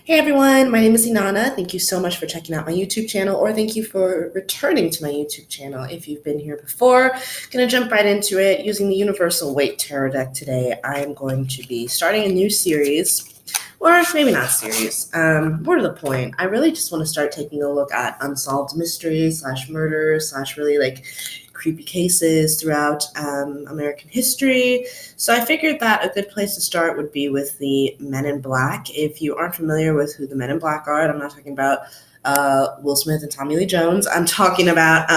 Hey everyone, my name is Inanna. Thank you so much for checking out my YouTube channel, or thank you for returning to my YouTube channel if you've been here before. Gonna jump right into it. Using the Universal Weight Tarot deck today, I am going to be starting a new series, or maybe not series. More to the point, I really just want to start taking a look at unsolved mysteries slash murders slash really like creepy cases throughout American history. So I figured that a good place to start would be with the Men in Black. If you aren't familiar with who the Men in Black are, and I'm not talking about Will Smith and Tommy Lee Jones, I'm talking about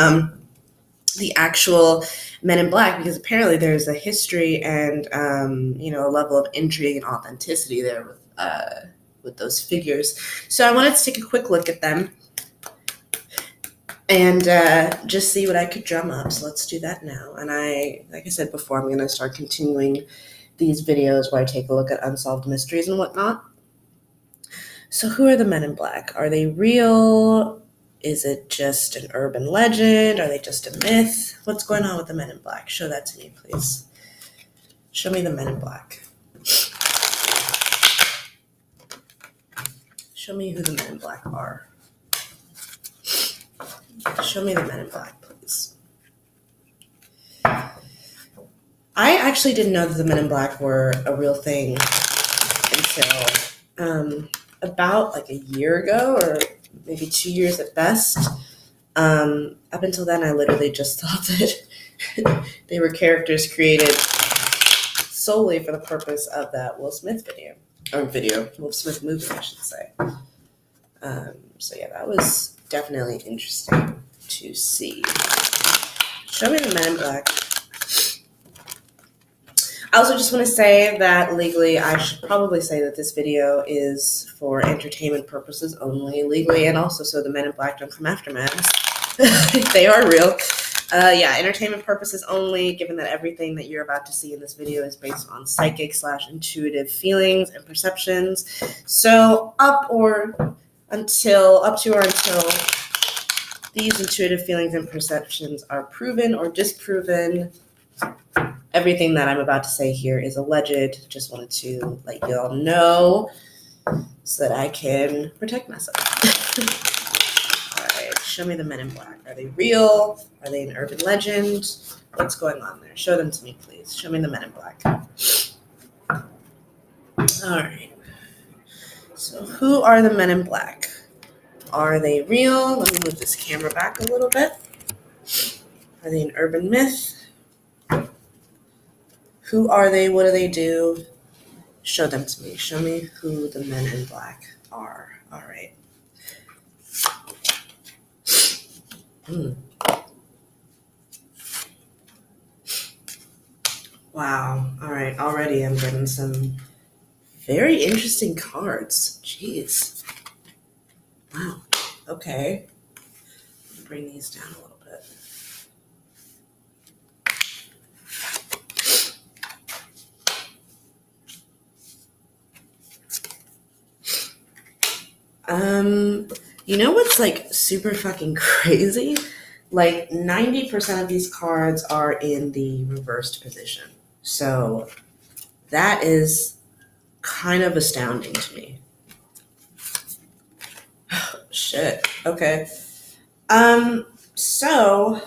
the actual Men in Black, because apparently there's a history and a level of intrigue and authenticity there with those figures. So I wanted to take a quick look at them and just see what I could drum up. So let's do that now. And like I said before, I'm going to start continuing these videos where I take a look at unsolved mysteries and whatnot. So who are the Men in Black? Are they real? Is it just an urban legend? Are they just a myth? What's going on with the Men in Black? Show that to me, please. Show me the Men in Black. Show me who the Men in Black are. Show me the Men in Black, please. I actually didn't know that the Men in Black were a real thing until about like a year ago, or maybe 2 years at best. Up until then, I literally just thought that they were characters created solely for the purpose of that Will Smith Will Smith movie, I should say. So yeah, that was definitely interesting to see. Show me the Men in Black. I also just want to say that legally, I should probably say that this video is for entertainment purposes only, legally, and also so the Men in Black don't come after me. They are real. Entertainment purposes only, given that everything that you're about to see in this video is based on psychic / intuitive feelings and perceptions. So up to or until these intuitive feelings and perceptions are proven or disproven, everything that I'm about to say here is alleged. Just wanted to let you all know so that I can protect myself. All right, show me the Men in Black. Are they real? Are they an urban legend? What's going on there? Show them to me, please. Show me the Men in Black. All right. So who are the Men in Black? Are they real? Let me move this camera back a little bit. Are they an urban myth? Who are they? What do they do? Show them to me. Show me who the Men in Black are. All right. Wow. All right. Already I'm getting some very interesting cards. Jeez. Wow. Okay. Bring these down a little bit. You know what's like super fucking crazy? Like 90% of these cards are in the reversed position. So that is kind of astounding to me. Shit. Okay. So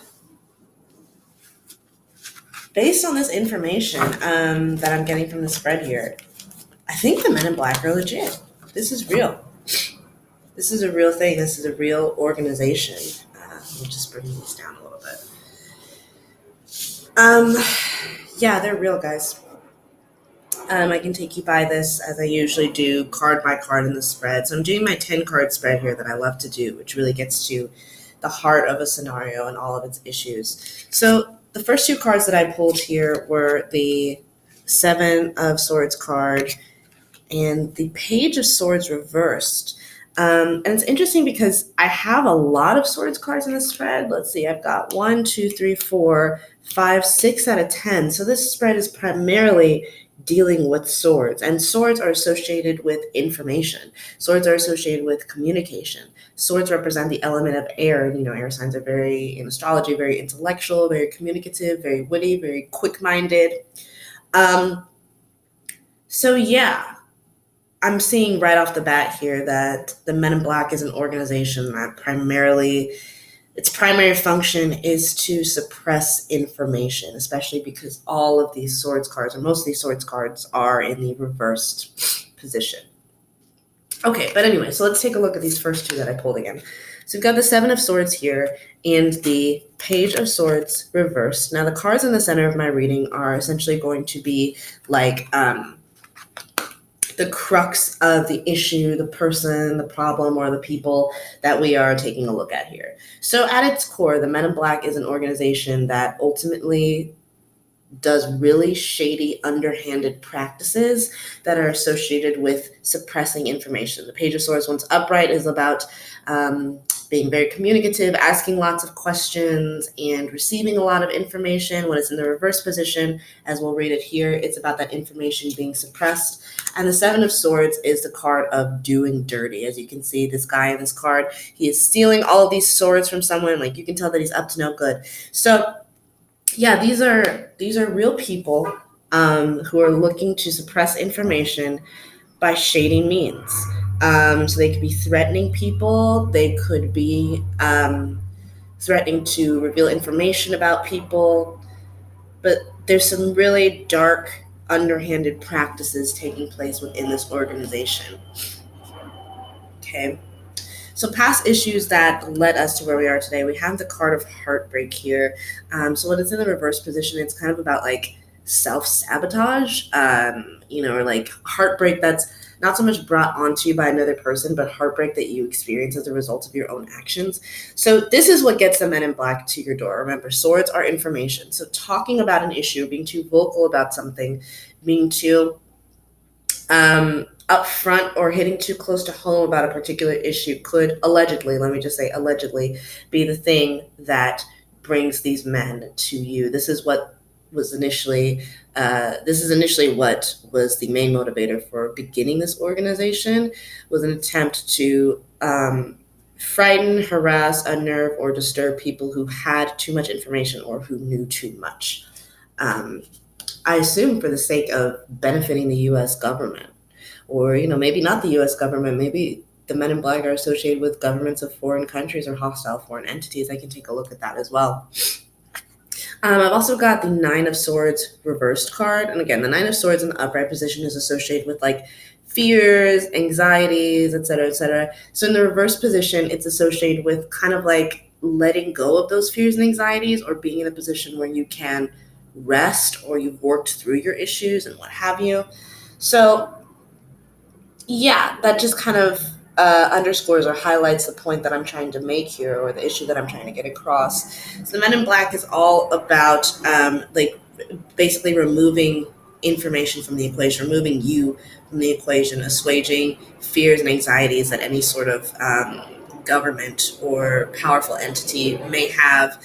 based on this information that I'm getting from the spread here, I think the Men in Black are legit. This is real. This is a real thing. This is a real organization. Let me just bring these down a little bit. Yeah, they're real, guys. I can take you by this as I usually do, card by card in the spread. So I'm doing my 10 card spread here that I love to do, which really gets to the heart of a scenario and all of its issues. So the first two cards that I pulled here were the Seven of Swords card and the Page of Swords reversed. And it's interesting because I have a lot of Swords cards in the spread. Let's see, I've got 1, 2, 3, 4, 5, 6 out of 10. So this spread is primarily dealing with swords, and swords are associated with information. Swords are associated with communication. Swords represent the element of air, and air signs are very, in astrology, very intellectual, very communicative, very witty, very quick-minded. So yeah, I'm seeing right off the bat here that the Men in Black is an organization that its primary function is to suppress information, especially because all of these swords cards, or most of these swords cards, are in the reversed position. Okay, but anyway, so let's take a look at these first two that I pulled again. So we've got the Seven of Swords here and the Page of Swords reversed. Now, the cards in the center of my reading are essentially going to be like the crux of the issue, the person, the problem, or the people that we are taking a look at here. So at its core, the Men in Black is an organization that ultimately does really shady, underhanded practices that are associated with suppressing information. The Page of Swords, once upright, is about being very communicative, asking lots of questions, and receiving a lot of information. When it's in the reverse position, as we'll read it here, it's about that information being suppressed. And the Seven of Swords is the card of doing dirty. As you can see, this guy in this card, he is stealing all of these swords from someone. Like, you can tell that he's up to no good. So yeah, these are real people who are looking to suppress information by shady means. So they could be threatening people. They could be threatening to reveal information about people. But there's some really dark, underhanded practices taking place within this organization. Okay. So past issues that led us to where we are today, we have the card of heartbreak here. So when it's in the reverse position, it's kind of about like self-sabotage, or like heartbreak that's not so much brought onto you by another person, but heartbreak that you experience as a result of your own actions. So this is what gets the Men in Black to your door. Remember, swords are information. So talking about an issue, being too vocal about something, being too upfront or hitting too close to home about a particular issue could allegedly, let me just say allegedly, be the thing that brings these men to you. This is initially what was the main motivator for beginning this organization, was an attempt to frighten, harass, unnerve, or disturb people who had too much information or who knew too much. I assume for the sake of benefiting the U.S. government, or maybe not the U.S. government. Maybe the Men in Black are associated with governments of foreign countries or hostile foreign entities. I can take a look at that as well. I've also got the Nine of Swords reversed card, and again, the Nine of Swords in the upright position is associated with like fears, anxieties, etc., etc. So in the reverse position, it's associated with kind of like letting go of those fears and anxieties, or being in a position where you can rest, or you've worked through your issues and what have you. So yeah, that just kind of underscores or highlights the point that I'm trying to make here, or the issue that I'm trying to get across. So the Men in Black is all about basically removing information from the equation, removing you from the equation, assuaging fears and anxieties that any sort of government or powerful entity may have.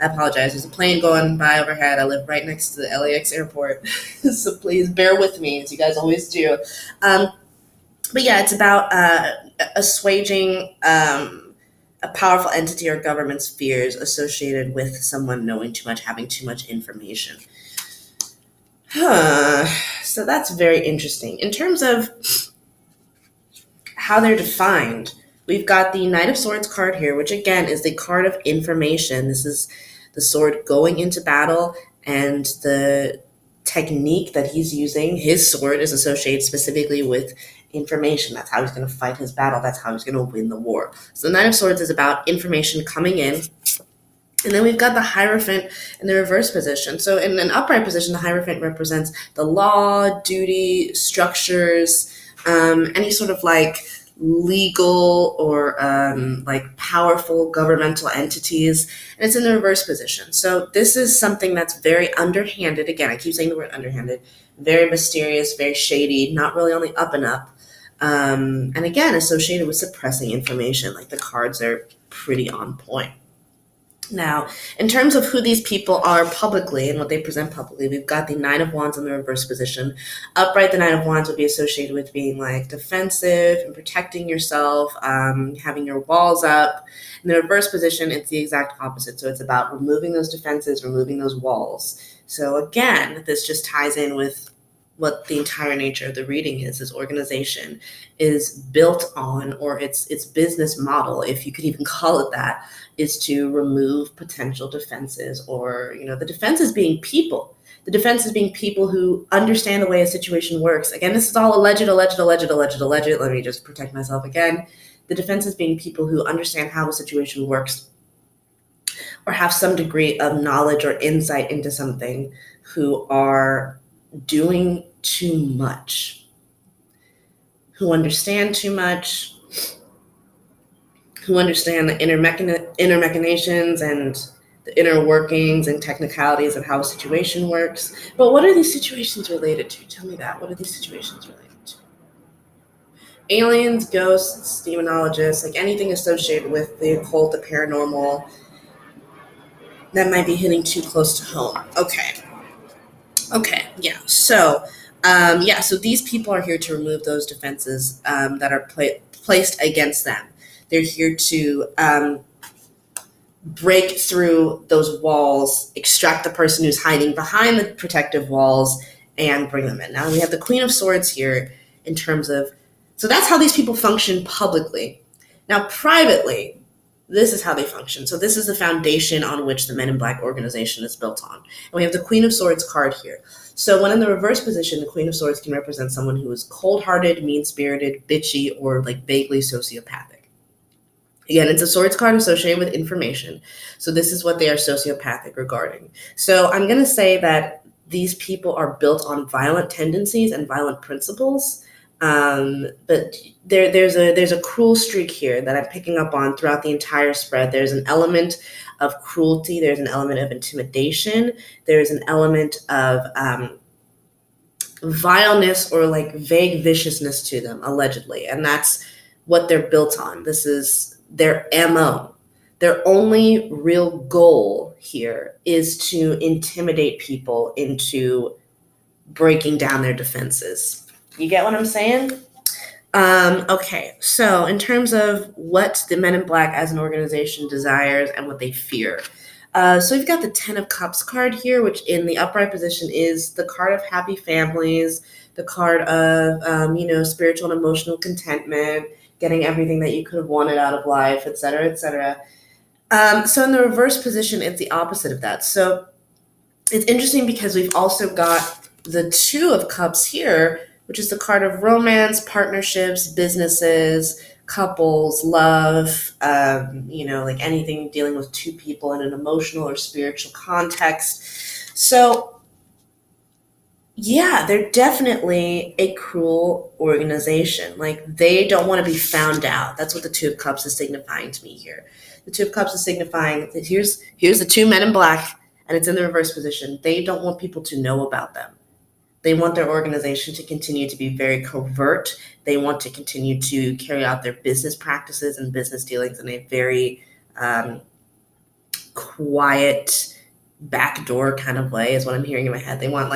I apologize. There's a plane going by overhead. I live right next to the LAX airport, so please bear with me, as you guys always do. But yeah, it's about assuaging a powerful entity or government's fears associated with someone knowing too much, having too much information. So that's very interesting. In terms of how they're defined, we've got the Knight of Swords card here, which again is the card of information. This is the sword going into battle, and the technique that he's using, his sword, is associated specifically with information. That's how he's going to fight his battle. That's how he's going to win the war. So the Knight of Swords is about information coming in. And then we've got the Hierophant in the reverse position. So in an upright position, the Hierophant represents the law, duty, structures, any sort of like legal or like powerful governmental entities, and it's in the reverse position. So this is something that's very underhanded. Again, I keep saying the word underhanded, very mysterious, very shady, not really on the up and up, and again associated with suppressing information. Like, the cards are pretty on point. Now, in terms of who these people are publicly and what they present publicly, we've got the Nine of Wands in the reverse position. Upright, the Nine of Wands would be associated with being like defensive and protecting yourself, having your walls up. In the reverse position, it's the exact opposite. So it's about removing those defenses, removing those walls. So again, this just ties in with what the entire nature of the reading is. This organization is built on, or its business model, if you could even call it that, is to remove potential defenses, or the defenses being people. The defenses being people who understand the way a situation works. Again, this is all alleged. Let me just protect myself again. The defenses being people who understand how a situation works, or have some degree of knowledge or insight into something, who are doing too much, who understand too much, who understand the inner machinations and the inner workings and technicalities of how a situation works. But what are these situations related to? Tell me that. What are these situations related to? Aliens, ghosts, demonologists, like anything associated with the occult, the paranormal, that might be hitting too close to home. Okay, yeah. So these people are here to remove those defenses that are placed against them. They're here to break through those walls, extract the person who's hiding behind the protective walls, and bring them in. Now we have the Queen of Swords here in terms of, so that's how these people function publicly. Now privately, this is how they function. So this is the foundation on which the Men in Black organization is built on. And we have the Queen of Swords card here. So when in the reverse position, the Queen of Swords can represent someone who is cold-hearted, mean-spirited, bitchy, or like vaguely sociopathic. Again, it's a swords card associated with information. So this is what they are sociopathic regarding. So I'm going to say that these people are built on violent tendencies and violent principles. But there's a cruel streak here that I'm picking up on throughout the entire spread. There's an element of cruelty. There's an element of intimidation. There's an element of vileness, or like vague viciousness to them, allegedly. And that's what they're built on. This is their MO. Their only real goal here is to intimidate people into breaking down their defenses. You get what I'm saying? Okay, so in terms of what the Men in Black as an organization desires and what they fear. So we've got the Ten of Cups card here, which in the upright position is the card of happy families, the card of, spiritual and emotional contentment, getting everything that you could have wanted out of life, et cetera, et cetera. So in the reverse position, it's the opposite of that. So it's interesting because we've also got the Two of Cups here, which is the card of romance, partnerships, businesses, couples, love, like anything dealing with two people in an emotional or spiritual context. So yeah, they're definitely a cruel organization. Like, they don't want to be found out. That's what the Two of Cups is signifying to me here. The Two of Cups is signifying that here's the two Men in Black, and it's in the reverse position. They don't want people to know about them. They want their organization to continue to be very covert. They want to continue to carry out their business practices and business dealings in a very quiet, backdoor kind of way, is what I'm hearing in my head. They want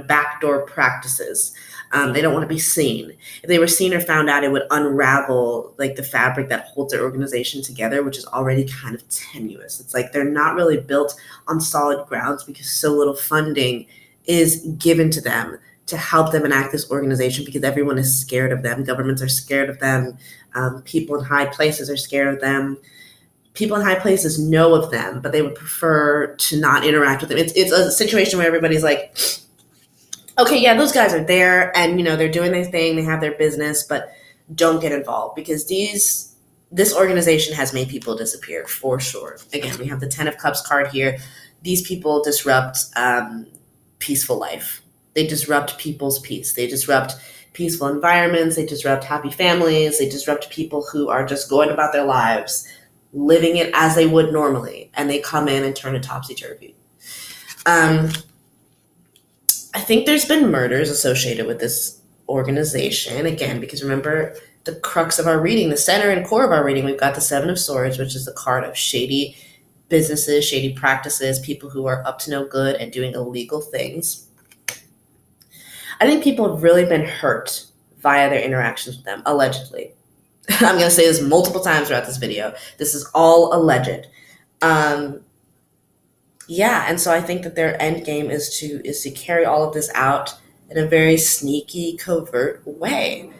backdoor practices. They don't want to be seen. If they were seen or found out, it would unravel like the fabric that holds their organization together, which is already kind of tenuous. It's like they're not really built on solid grounds because so little funding is given to them to help them enact this organization, because everyone is scared of them. Governments are scared of them. People in high places are scared of them. People in high places know of them, but they would prefer to not interact with them. It's a situation where everybody's like, okay, yeah, those guys are there, and they're doing their thing, they have their business, but don't get involved, because this organization has made people disappear for sure. Again, we have the Ten of Cups card here. These people disrupt peaceful life. They disrupt people's peace. They disrupt peaceful environments. They disrupt happy families. They disrupt people who are just going about their lives, living it as they would normally, and they come in and turn it topsy-turvy. I think there's been murders associated with this organization, again, because remember the crux of our reading, the center and core of our reading, we've got the Seven of Swords, which is the card of shady businesses, shady practices, people who are up to no good and doing illegal things. I think people have really been hurt via their interactions with them, allegedly. I'm going to say this multiple times throughout this video. This is all alleged. And so I think that their end game is to carry all of this out in a very sneaky, covert way,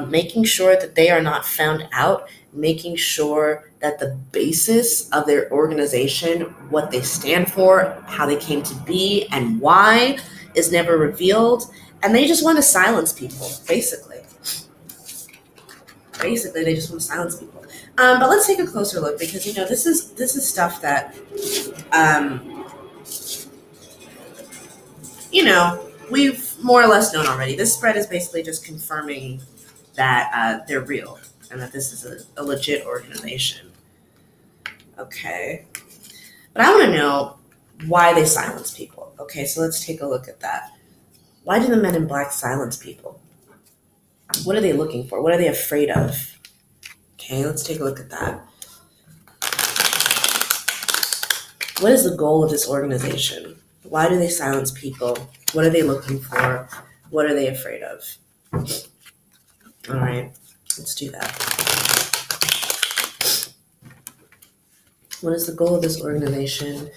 making sure that they are not found out, making sure that the basis of their organization, what they stand for, how they came to be, and why is never revealed. And they just want to silence people, basically. Basically, they just want to silence people. But let's take a closer look because this is stuff that um, we've more or less known already. This spread is basically just confirming that they're real and that this is a legit organization. Okay. But I want to know why they silence people. Okay, so let's take a look at that. Why do the men in black silence people? What are they looking for? What are they afraid of? Okay, let's take a look at that. What is the goal of this organization? Why do they silence people? What are they looking for? What are they afraid of? All right, let's do that. What is the goal of this organization?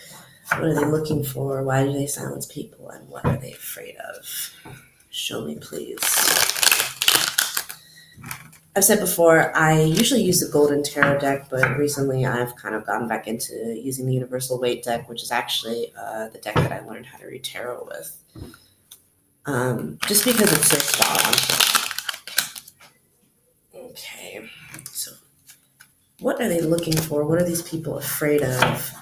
What are they looking for? Why do they silence people? And what are they afraid of? Show me, please. I've said before, I usually use the Golden Tarot deck, but recently I've kind of gotten back into using the Universal Weight deck, which is actually the deck that I learned how to read tarot with. Just because it's so spot on. Okay, so what are they looking for? What are these people afraid of?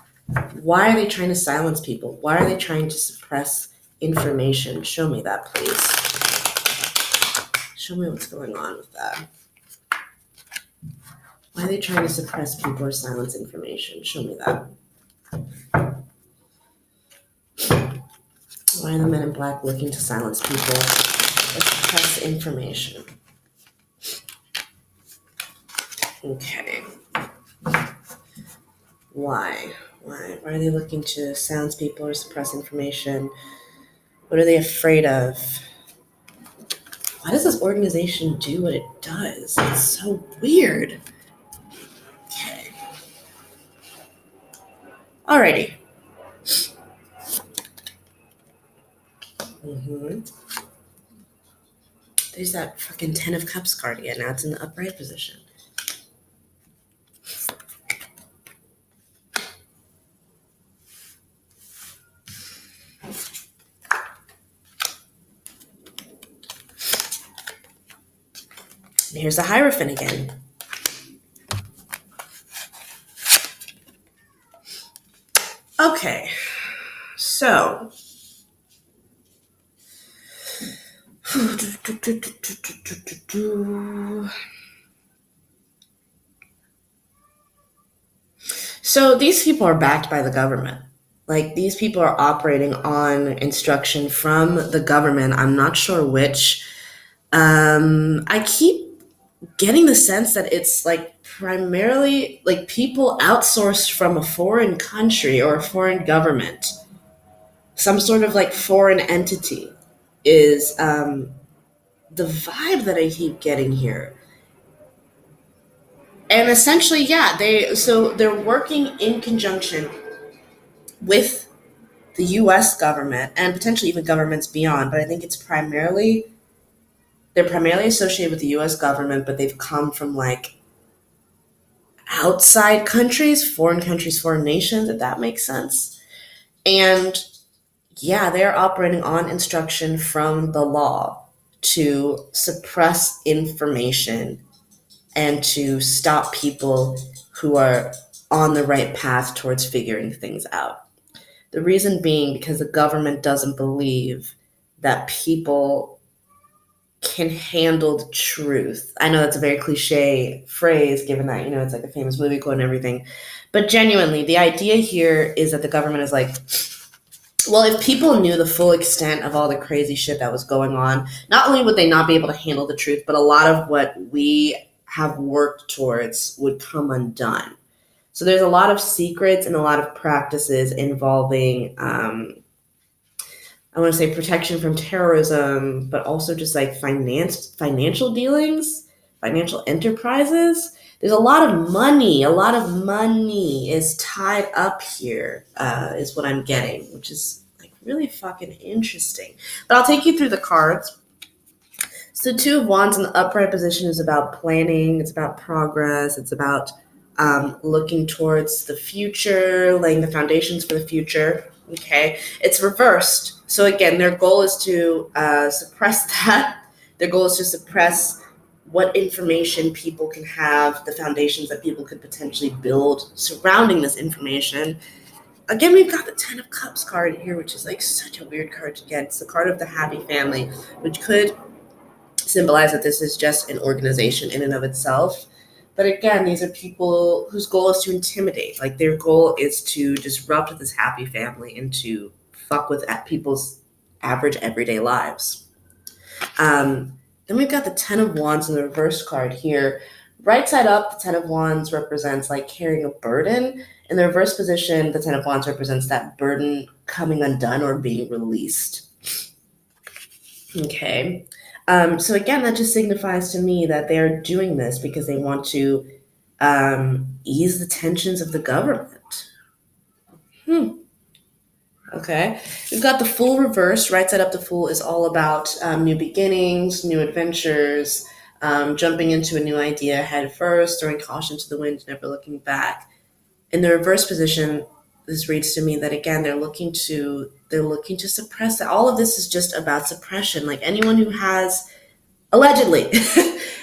Why are they trying to silence people? Why are they trying to suppress information? Show me that, please. Show me what's going on with that. Why are they trying to suppress people or silence information? Show me that. Why are the men in black looking to silence people or suppress information? Okay. Why? Why are they looking to silence people or suppress information? What are they afraid of? Why does this organization do what it does? It's so weird. Okay. Alrighty. There's that fucking 10 of Cups card again. Now it's in the upright position. And here's the Hierophant again. Okay, so these people are backed by the government. Like, these people are operating on instruction from the government. I'm not sure which. I keep getting the sense that it's like primarily like people outsourced from a foreign country or a foreign government. Some sort of like foreign entity is the vibe that I keep getting here. And essentially, yeah, they're working in conjunction with the US government and potentially even governments beyond, but I think they're primarily associated with the US government, but they've come from like outside countries, foreign nations, if that makes sense. And yeah, they're operating on instruction from the law to suppress information and to stop people who are on the right path towards figuring things out. The reason being because the government doesn't believe that people can handle the truth. I know that's a very cliche phrase, given that, it's like a famous movie quote and everything. But genuinely, the idea here is that the government is like, well, if people knew the full extent of all the crazy shit that was going on, not only would they not be able to handle the truth, but a lot of what we have worked towards would come undone. So there's a lot of secrets and a lot of practices involving, I want to say protection from terrorism, but also just like financial dealings, financial enterprises. There's a lot of money. A lot of money is tied up here, is what I'm getting, which is like Really fucking interesting. But I'll take you through the cards. So Two of Wands in the upright position is about planning. It's about progress. It's about looking towards the future, laying the foundations for the future. Okay. It's reversed. So again, their goal is to suppress that. Their goal is to suppress what information people can have, the foundations that people could potentially build surrounding this information. Again, we've got the Ten of Cups card here, which is like such a weird card to get. It's the card of the happy family, which could symbolize that this is just an organization in and of itself. But again, these are people whose goal is to intimidate. Like their goal is to disrupt this happy family and to fuck with people's average everyday lives. Then we've got the Ten of Wands in the reverse card here. Right side up, the Ten of Wands represents like carrying a burden. In the reverse position, the Ten of Wands represents that burden coming undone or being released. Okay. So again, that just signifies to me that they're doing this because they want to ease the tensions of the government. Okay. We've got the Fool reversed. Right side up, the Fool is all about new beginnings, new adventures, jumping into a new idea head first, throwing caution to the wind, never looking back. In the reverse position, this reads to me that again they're looking to suppress that. All of this is just about suppression. Like anyone who has allegedly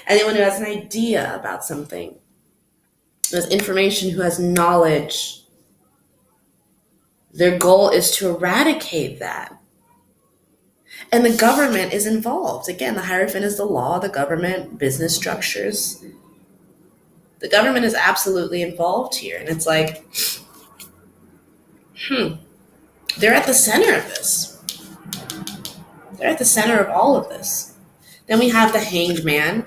anyone who has an idea about something, who has information, who has knowledge, their goal is to eradicate that. And the government is involved. Again, the Hierophant is the law, the government, business structures. The government is absolutely involved here. And it's like, they're at the center of this. They're at the center of all of this. Then we have the Hanged Man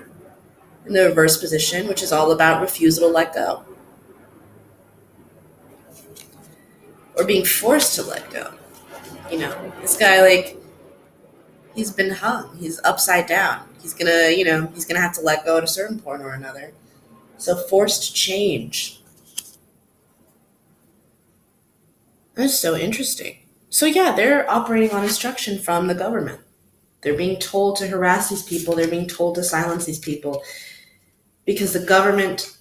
in the reverse position, which is all about refusal to let go. Or being forced to let go. You know, this guy, like, he's been hung. He's upside down. He's gonna have to let go at a certain point or another. So forced change. That's so interesting. So yeah, they're operating on instruction from the government. They're being told to harass these people. They're being told to silence these people because the government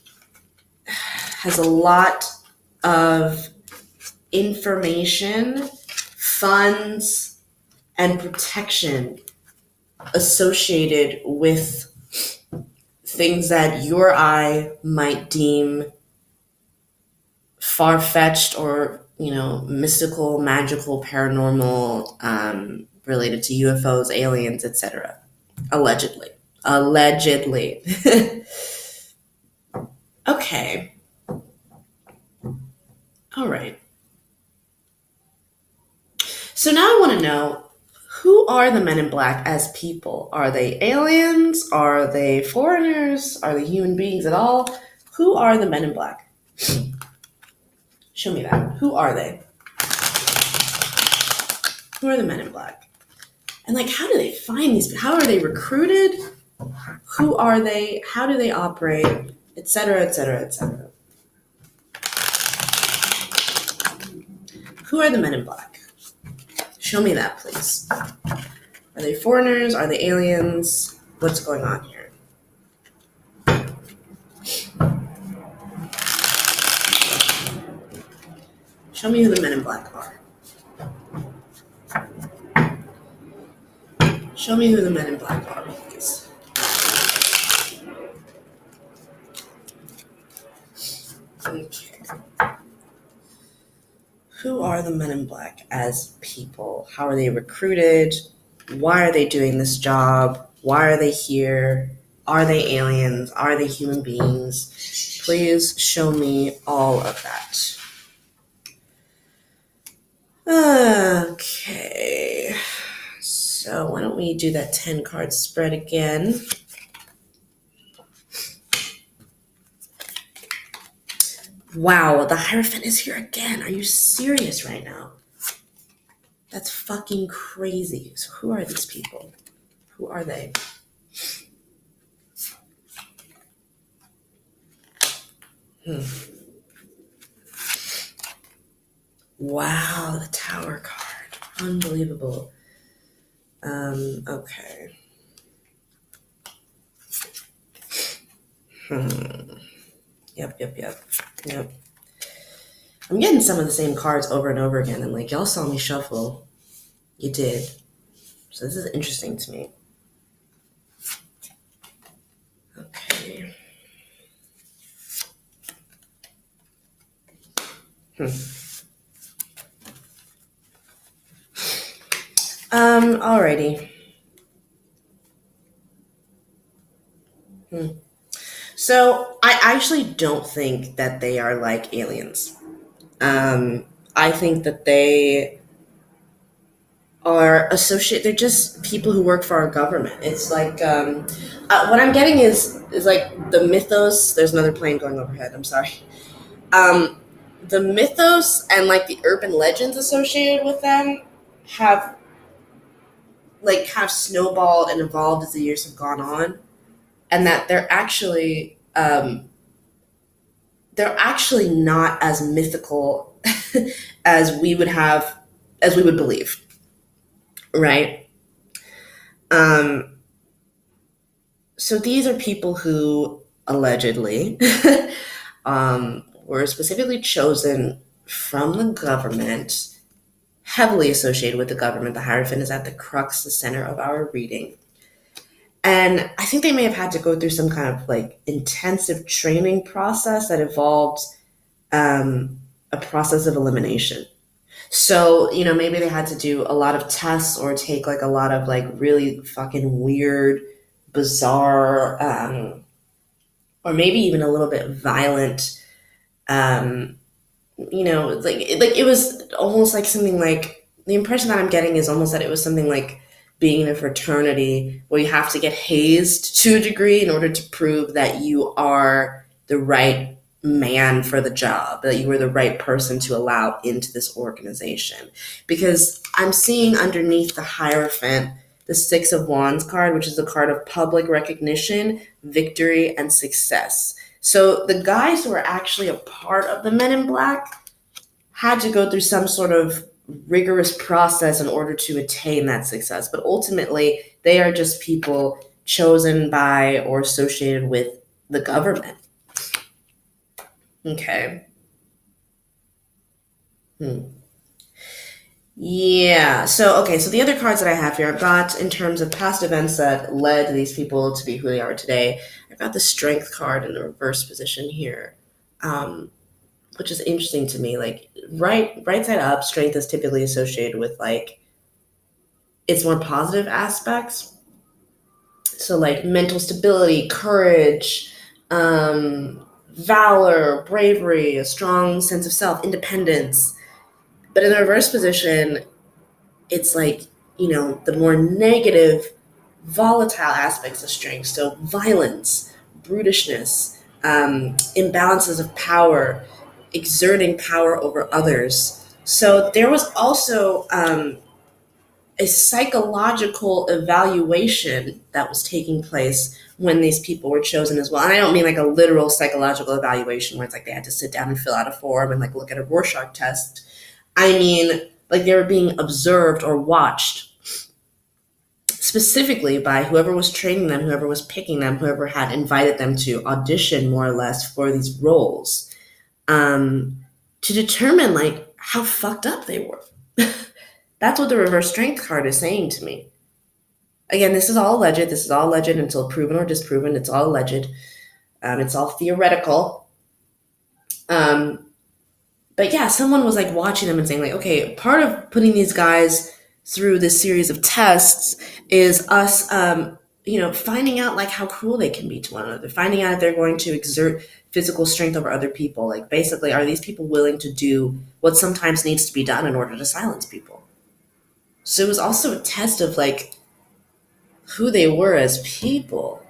has a lot of information, funds, and protection associated with things that you or I might deem far-fetched or, mystical, magical, paranormal, related to UFOs, aliens, etc. Allegedly. Okay. All right. So now I want to know, who are the Men in Black as people? Are they aliens? Are they foreigners? Are they human beings at all? Who are the Men in Black? Show me that. Who are they? Who are the Men in Black? And like, how do they find these people? How are they recruited? Who are they? How do they operate? Etc., etc., etc. Who are the Men in Black? Show me that, please. Are they foreigners? Are they aliens? What's going on here? Show me who the Men in Black are. Show me who the Men in Black are, please. Okay. Who are the Men in Black as people? How are they recruited? Why are they doing this job? Why are they here? Are they aliens? Are they human beings? Please show me all of that. Okay. So why don't we do that 10 card spread again? Wow, the Hierophant is here again. Are you serious right now? That's fucking crazy. So who are these people? Who are they? Wow, the Tower card. Unbelievable. Okay. Yep. I'm getting some of the same cards over and over again. And like, y'all saw me shuffle. You did. So this is interesting to me. Okay. Alrighty. So I actually don't think that they are like aliens. I think that they are associate. They're just people who work for our government. It's like what I'm getting is like the mythos. There's another plane going overhead. I'm sorry. Um, the mythos and like the urban legends associated with them have like kind of snowballed and evolved as the years have gone on, and that they're actually not as mythical as we would have as we would believe, right? Um, so these are people who allegedly were specifically chosen from the government, heavily associated with the government. The Hierophant is at the crux, the center of our reading. And I think they may have had to go through some kind of like intensive training process that involved a process of elimination. So, maybe they had to do a lot of tests or take like a lot of like really fucking weird, bizarre, or maybe even a little bit violent, um, like it was almost like something like the impression that I'm getting is almost that it was something like being in a fraternity where you have to get hazed to a degree in order to prove that you are the right man for the job, that you were the right person to allow into this organization. Because I'm seeing underneath the Hierophant the Six of Wands card, which is the card of public recognition, victory, and success. So the guys who are actually a part of the Men in Black had to go through some sort of rigorous process in order to attain that success. But ultimately, they are just people chosen by or associated with the government. Okay. Yeah. So the other cards that I have here, I've got in terms of past events that led these people to be who they are today. I've got the Strength card in the reverse position here. Which is interesting to me. Like right side up, strength is typically associated with like its more positive aspects. So like mental stability, courage, valor, bravery, a strong sense of self, independence. But in the reverse position, it's like, the more negative, volatile aspects of strength. So violence, brutishness, imbalances of power, exerting power over others. So there was also a psychological evaluation that was taking place when these people were chosen as well. And I don't mean like a literal psychological evaluation where it's like they had to sit down and fill out a form and like look at a Rorschach test. I mean, like they were being observed or watched specifically by whoever was training them, whoever was picking them, whoever had invited them to audition more or less for these roles, to determine like how fucked up they were. That's what the reverse strength card is saying to me. Again, this is all alleged. This is all alleged until proven or disproven. It's all alleged. It's all theoretical. But yeah, someone was like watching them and saying like, okay, part of putting these guys through this series of tests is us, finding out like how cruel they can be to one another, finding out if they're going to exert physical strength over other people. Like basically, are these people willing to do what sometimes needs to be done in order to silence people? So it was also a test of like who they were as people.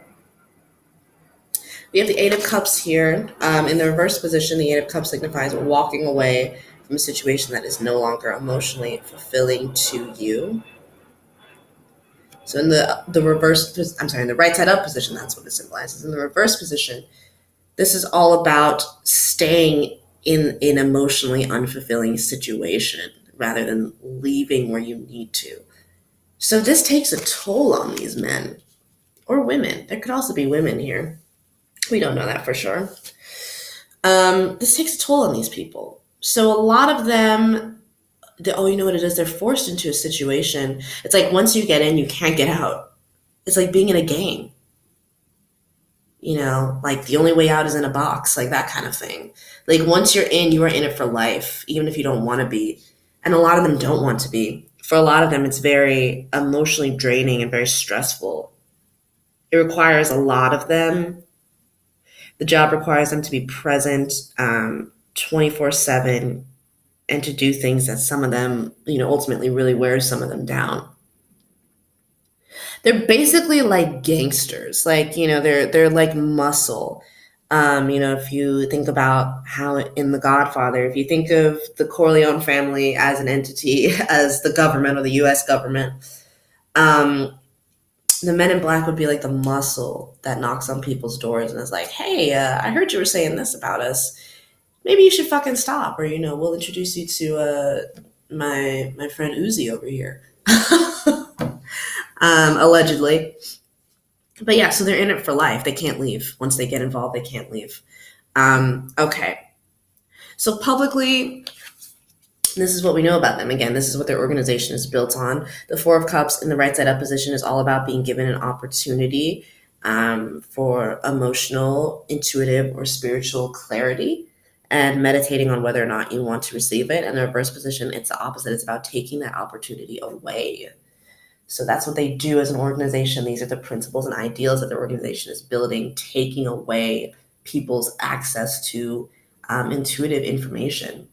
We have the Eight of Cups here. In the reverse position, the Eight of Cups signifies walking away from a situation that is no longer emotionally fulfilling to you. So in the in the right side up position, that's what it symbolizes. In the reverse position, this is all about staying in an emotionally unfulfilling situation, rather than leaving where you need to. So this takes a toll on these men or women. There could also be women here. We don't know that for sure. This takes a toll on these people. So a lot of them, you know what it is? They're forced into a situation. It's like once you get in, you can't get out. It's like being in a gang. Like the only way out is in a box, like that kind of thing. Like once you're in, you are in it for life, even if you don't want to be. And a lot of them don't want to be. For a lot of them, it's very emotionally draining and very stressful. It requires a lot of them. The job requires them to be present 24/7 and to do things that some of them, ultimately really wears some of them down. They're basically like gangsters. Like, they're like muscle. If you think about how in The Godfather, if you think of the Corleone family as an entity, as the government or the US government, the Men in Black would be like the muscle that knocks on people's doors and is like, hey, I heard you were saying this about us. Maybe you should fucking stop, or, we'll introduce you to my friend Uzi over here. Allegedly. But yeah, so they're in it for life. They can't leave. Once they get involved, they can't leave. Okay. So publicly, this is what we know about them. Again, this is what their organization is built on. The Four of Cups in the right side up position is all about being given an opportunity for emotional, intuitive, or spiritual clarity and meditating on whether or not you want to receive it. And the reverse position, it's the opposite. It's about taking that opportunity away. So that's what they do as an organization. These are the principles and ideals that the organization is building, taking away people's access to intuitive information,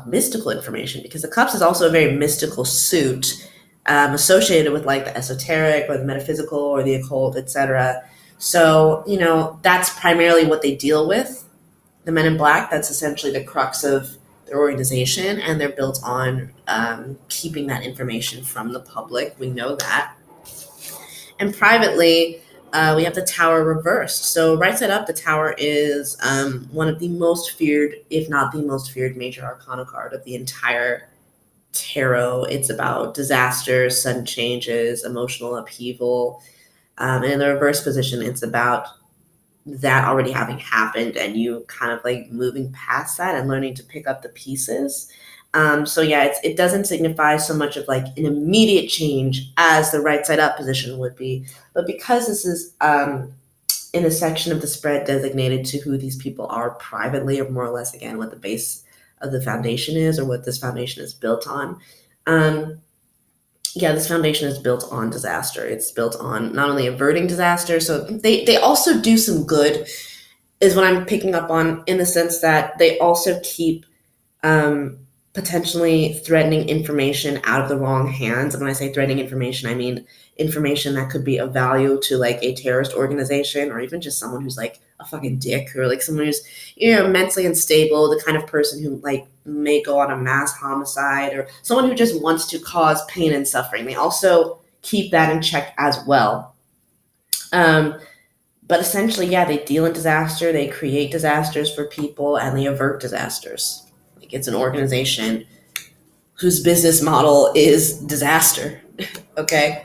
mystical information, because the cups is also a very mystical suit associated with like the esoteric or the metaphysical or the occult, etc. So, that's primarily what they deal with. The Men in Black, that's essentially the crux of their organization, and they're built on keeping that information from the public. We know that. And privately, we have the Tower reversed. So right side up, the Tower is one of the most feared, if not the most feared, major arcana card of the entire tarot. It's about disasters, sudden changes, emotional upheaval. And in the reverse position, it's about that already having happened and you kind of like moving past that and learning to pick up the pieces. So yeah, it doesn't signify so much of like an immediate change as the right side up position would be, but because this is in a section of the spread designated to who these people are privately, or more or less, again, what the base of the foundation is or what this foundation is built on. This foundation is built on disaster. It's built on not only averting disaster, so they also do some good, is what I'm picking up on, in the sense that they also keep potentially threatening information out of the wrong hands. And when I say threatening information, I mean information that could be of value to like a terrorist organization, or even just someone who's like a fucking dick, or like someone who's, mentally unstable, the kind of person who like may go on a mass homicide, or someone who just wants to cause pain and suffering. They also keep that in check as well. But essentially, yeah, they deal in disaster, they create disasters for people, and they avert disasters. Like, it's an organization whose business model is disaster. Okay.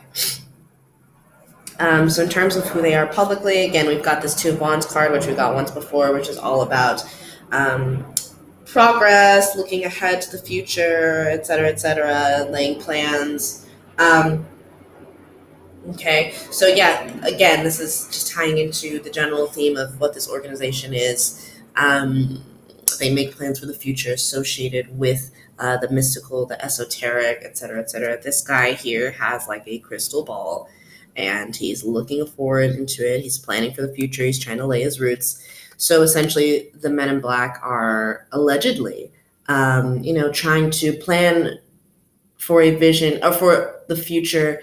So in terms of who they are publicly, again, we've got this Two of Wands card, which we got once before, which is all about progress, looking ahead to the future, et cetera, laying plans. Okay, so yeah, again, this is just tying into the general theme of what this organization is. They make plans for the future associated with the mystical, the esoteric, et cetera, et cetera. This guy here has like a crystal ball, and he's looking forward into it. He's planning for the future. He's trying to lay his roots. So essentially, the Men in Black are allegedly, trying to plan for a vision, or for the future.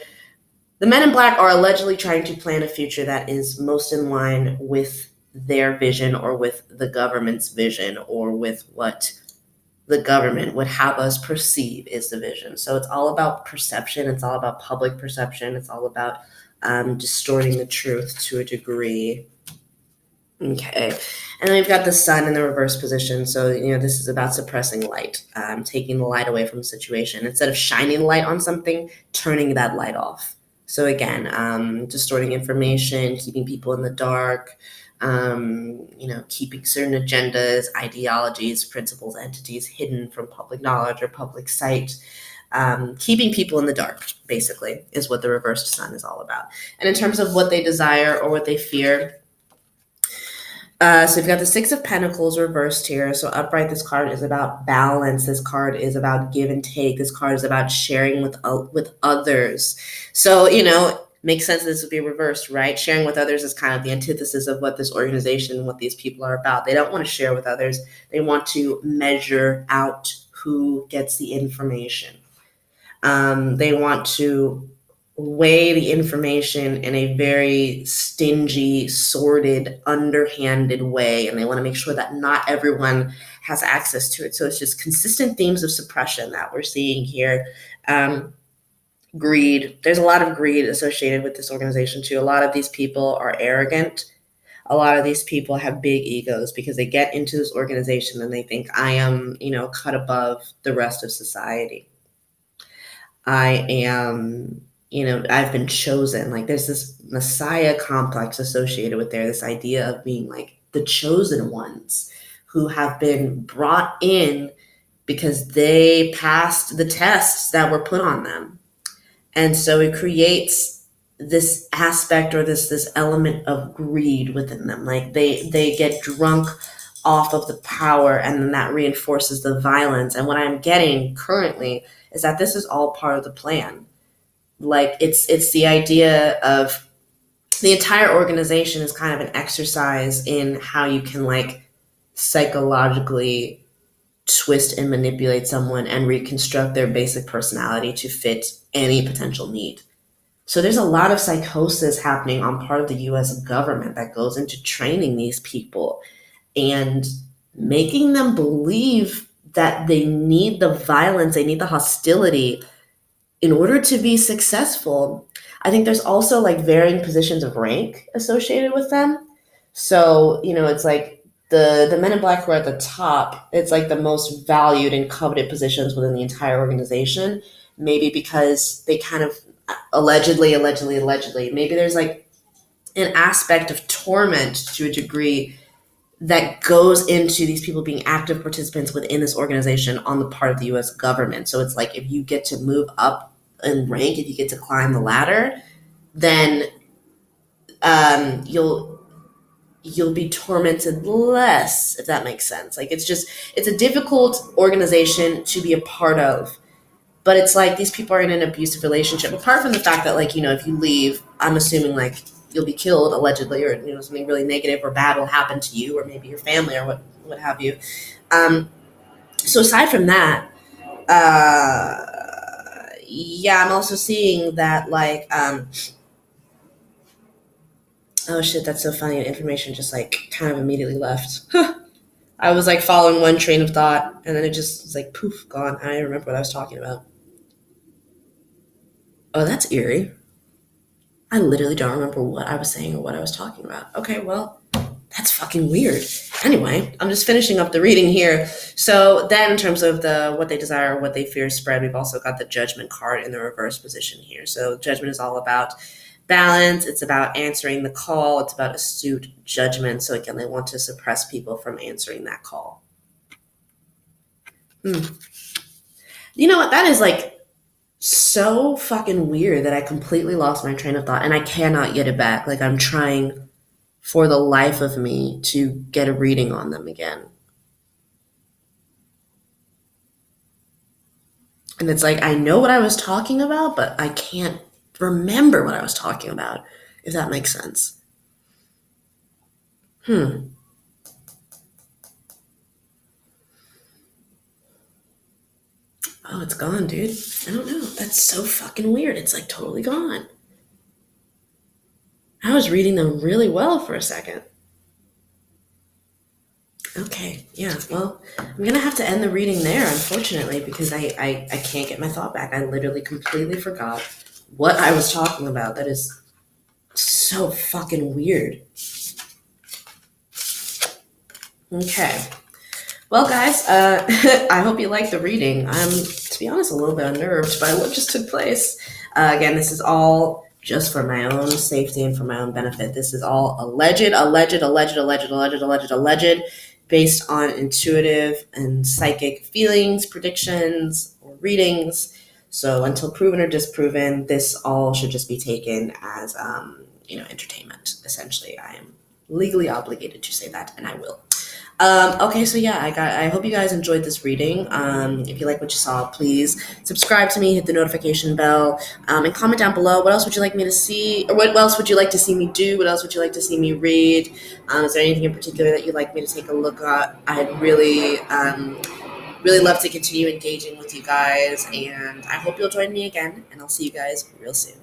The Men in Black are allegedly trying to plan a future that is most in line with their vision, or with the government's vision, or with what the government would have us perceive is the vision. So it's all about perception. It's all about public perception. It's all about distorting the truth to a degree. Okay. And then we've got the sun in the reverse position. So, this is about suppressing light, taking the light away from the situation. Instead of shining the light on something, turning that light off. So, again, distorting information, keeping people in the dark, keeping certain agendas, ideologies, principles, entities hidden from public knowledge or public sight. Keeping people in the dark, basically, is what the reversed sun is all about. And in terms of what they desire or what they fear, so we've got the Six of Pentacles reversed here. So upright, this card is about balance. This card is about give and take. This card is about sharing with others. So, makes sense that this would be reversed, right? Sharing with others is kind of the antithesis of what this organization and what these people are about. They don't want to share with others. They want to measure out who gets the information. They want to weigh the information in a very stingy, sordid, underhanded way, and they want to make sure that not everyone has access to it. So it's just consistent themes of suppression that we're seeing here. Greed. There's a lot of greed associated with this organization too. A lot of these people are arrogant. A lot of these people have big egos because they get into this organization and they think, I am, cut above the rest of society. I am, I've been chosen. Like there's this Messiah complex associated with there, this idea of being like the chosen ones who have been brought in because they passed the tests that were put on them. And so it creates this aspect or this element of greed within them. Like they get drunk off of the power, and then that reinforces the violence. And what I'm getting currently is that this is all part of the plan. Like it's the idea of the entire organization is kind of an exercise in how you can like psychologically twist and manipulate someone and reconstruct their basic personality to fit any potential need. So there's a lot of psychosis happening on part of the US government that goes into training these people and making them believe that they need the violence, they need the hostility in order to be successful. I think there's also like varying positions of rank associated with them. So, it's like the men in black who are at the top, it's like the most valued and coveted positions within the entire organization, maybe because they kind of allegedly, maybe there's like an aspect of torment to a degree that goes into these people being active participants within this organization on the part of the US government. So it's like if you get to move up in rank, if you get to climb the ladder, then you'll be tormented less, if that makes sense. Like it's a difficult organization to be a part of. But it's like these people are in an abusive relationship. Apart from the fact that, like, if you leave, I'm assuming like you'll be killed allegedly, or something really negative or bad will happen to you, or maybe your family, or what have you. So aside from that, I'm also seeing that like, oh shit, that's so funny. And information just like kind of immediately left. I was like following one train of thought, and then it just was like poof, gone. I don't remember what I was talking about. Oh, that's eerie. I literally don't remember what I was saying or what I was talking about. Okay, well, that's fucking weird. Anyway, I'm just finishing up the reading here. So then in terms of the what they desire, what they fear spread, we've also got the Judgment card in the reverse position here. So Judgment is all about balance. It's about answering the call. It's about astute judgment. So again, they want to suppress people from answering that call. You know what? That is like so fucking weird that I completely lost my train of thought and I cannot get it back. Like I'm trying for the life of me to get a reading on them again. And it's like, I know what I was talking about, but I can't remember what I was talking about, if that makes sense. Oh, it's gone, dude. I don't know. That's so fucking weird. It's like totally gone. I was reading them really well for a second. Okay, yeah, well, I'm going to have to end the reading there, unfortunately, because I can't get my thought back. I literally completely forgot what I was talking about. That is so fucking weird. Okay. Well, guys, I hope you liked the reading. I'm, to be honest, a little bit unnerved by what just took place. Again, this is all just for my own safety and for my own benefit. This is all alleged, based on intuitive and psychic feelings, predictions, or readings. So until proven or disproven, this all should just be taken as, entertainment. Essentially, I am legally obligated to say that, and I will. Okay, so yeah, I hope you guys enjoyed this reading. If you like what you saw, please subscribe to me, hit the notification bell, and comment down below. What else would you like me to see, or what else would you like to see me do? What else would you like to see me read? Is there anything in particular that you'd like me to take a look at? I'd really love to continue engaging with you guys, and I hope you'll join me again. And I'll see you guys real soon.